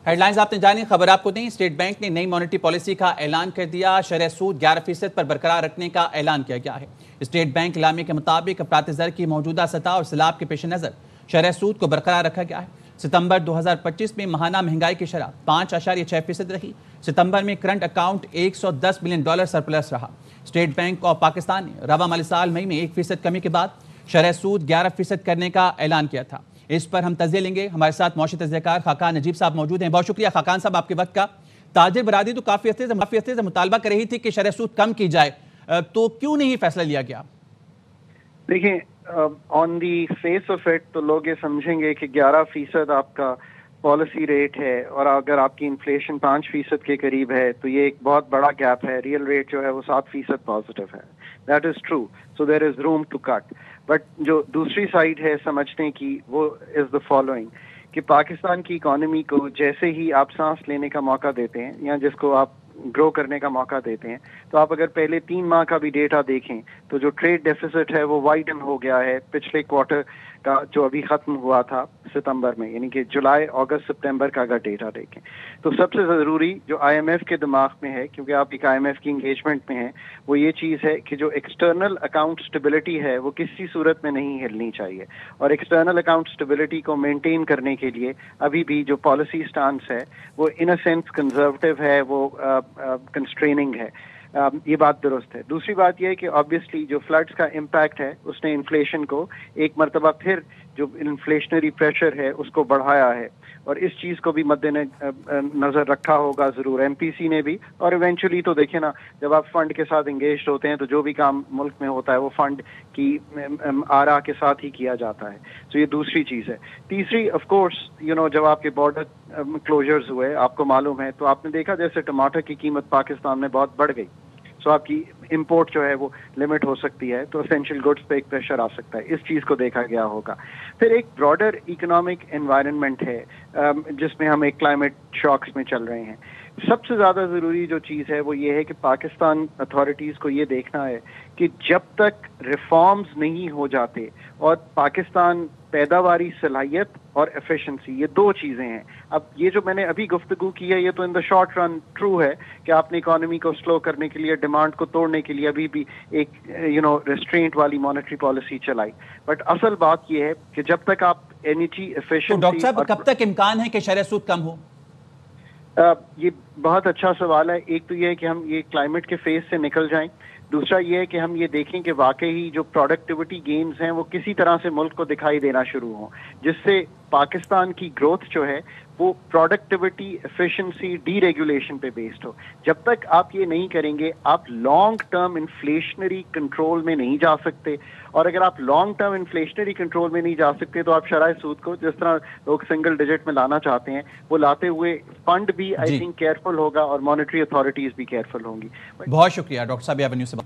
Head lines آپ نے جانی، خبر آپ کو دیں۔ اسٹیٹ بینک نے نئی مانیٹری پالیسی کا اعلان کر دیا۔ شرح سود 11% پر برقرار رکھنے کا اعلان کیا گیا ہے۔ اسٹیٹ بینک اعلامیہ کے مطابق افراط زر کی موجودہ سطح اور سیلاب کے پیش نظر شرح سود کو برقرار رکھا گیا ہے۔ ستمبر 2025 میں ماہانہ مہنگائی کی شرح 5.6% رہی۔ ستمبر میں کرنٹ اکاؤنٹ $110 بلین سرپلس رہا۔ اسٹیٹ بینک آف پاکستان نے رواں مالی سال مئی میں 1% کمی کے بعد شرح سود 11% کرنے کا اعلان کیا تھا۔ اس پر ہم تجزیہ لیں گے۔ ہمارے ساتھ معاشی تجزیہ کار خاقان نجیب صاحب موجود ہیں۔ بہت شکریہ خاقان صاحب آپ کے وقت کا۔ تاجر برادری تو کافی عرصے سے مطالبہ کر رہی تھی کہ شرح سود کم کی جائے، تو کیوں نہیں فیصلہ لیا گیا؟ دیکھیں، آن دی فیس آف اٹ تو لوگ یہ سمجھیں گے کہ 11% آپ کا پالیسی ریٹ ہے، اور اگر آپ کی انفلیشن 5% کے قریب ہے تو یہ ایک بہت بڑا گیپ ہے۔ ریئل ریٹ جو ہے وہ 7% پازیٹیو ہے۔ That is true, so there is room to cut. But جو دوسری سائڈ ہے سمجھنے کی، وہ از دا فالوئنگ، کہ پاکستان کی اکانومی کو جیسے ہی آپ سانس لینے کا موقع دیتے ہیں یا جس کو آپ گرو کرنے کا موقع دیتے ہیں، تو آپ اگر پہلے 3 ماہ کا بھی ڈیٹا دیکھیں تو جو ٹریڈ ڈیفیسٹ ہے وہ وائڈن ہو گیا ہے پچھلے کوارٹر کا جو ابھی ختم ہوا تھا ستمبر میں، یعنی کہ جولائی، اگست، سپتمبر کا اگر ڈیٹا دیکھیں تو سب سے ضروری جو آئی ایم ایف کے دماغ میں ہے، کیونکہ آپ ایک آئی ایم ایف کی انگیجمنٹ میں ہیں، وہ یہ چیز ہے کہ جو ایکسٹرنل اکاؤنٹ سٹیبلٹی ہے وہ کسی صورت میں نہیں ہلنی چاہیے، اور ایکسٹرنل اکاؤنٹ سٹیبلٹی کو مینٹین کرنے کے لیے ابھی بھی جو پالیسی سٹانس ہے وہ ان اے سینس کنزرویٹو ہے، وہ کنسٹریننگ ہے۔ یہ بات درست ہے۔ دوسری بات یہ ہے کہ آبویسلی جو فلڈز کا امپیکٹ ہے اس نے انفلیشن کو ایک مرتبہ پھر جو انفلیشنری پریشر ہے اس کو بڑھایا ہے، اور اس چیز کو بھی مد نظر رکھا ہوگا ضرور ایم پی سی نے بھی، اور ایونچولی تو دیکھیں نا، جب آپ فنڈ کے ساتھ انگیجڈ ہوتے ہیں تو جو بھی کام ملک میں ہوتا ہے وہ فنڈ کی آرا کے ساتھ ہی کیا جاتا ہے۔ تو یہ دوسری چیز ہے۔ تیسری آف کورس جب آپ کے بارڈر کلوجرز ہوئے، آپ کو معلوم ہے، تو آپ نے دیکھا جیسے ٹماٹر کی قیمت پاکستان میں بہت بڑھ گئی، سو آپ کی امپورٹ جو ہے وہ لمٹ ہو سکتی ہے، تو اسینشیل گڈس پہ ایک پریشر آ سکتا ہے۔ اس چیز کو دیکھا گیا ہوگا۔ پھر ایک براڈر اکنامک انوائرمنٹ ہے جس میں ہم ایک کلائمیٹ شاکس میں چل رہے ہیں۔ سب سے زیادہ ضروری جو چیز ہے وہ یہ ہے کہ پاکستان اتھارٹیز کو یہ دیکھنا ہے کہ جب تک ریفارمز نہیں ہو جاتے، اور پاکستان پیداواری صلاحیت اور ایفیشنسی، یہ 2 چیزیں ہیں۔ اب یہ جو میں نے ابھی گفتگو کی ہے یہ تو ان دا شارٹ رن ٹرو ہے کہ آپ نے اکانومی کو سلو کرنے کے لیے، ڈیمانڈ کو توڑنے کے لیے ابھی بھی ایک ریسٹرینٹ والی مانیٹری پالیسی چلائی، بٹ اصل بات یہ ہے کہ جب تک آپ انرجی ایفیشنسی… ڈاکٹر صاحب کب تک امکان ہے کہ شرح سود کم ہو؟ یہ بہت اچھا سوال ہے۔ ایک تو یہ ہے کہ ہم یہ کلائمیٹ کے فیز سے نکل جائیں، دوسرا یہ ہے کہ ہم یہ دیکھیں کہ واقعی جو پروڈکٹیوٹی گینز ہیں وہ کسی طرح سے ملک کو دکھائی دینا شروع ہوں، جس سے پاکستان کی گروتھ جو ہے وہ پروڈکٹیوٹی، ایفیشنسی، ڈی ریگولیشن پہ بیسڈ ہو۔ جب تک آپ یہ نہیں کریں گے آپ لانگ ٹرم انفلیشنری کنٹرول میں نہیں جا سکتے، اور اگر آپ لانگ ٹرم انفلیشنری کنٹرول میں نہیں جا سکتے تو آپ شرح سود کو جس طرح لوگ سنگل ڈیجٹ میں لانا چاہتے ہیں وہ لاتے ہوئے فنڈ بھی آئی تھنک کیئرفل ہوگا، اور مانیٹری اتھارٹیز بھی کیئرفل ہوں گی۔ بہت شکریہ ڈاکٹر صاحب ایونیو سے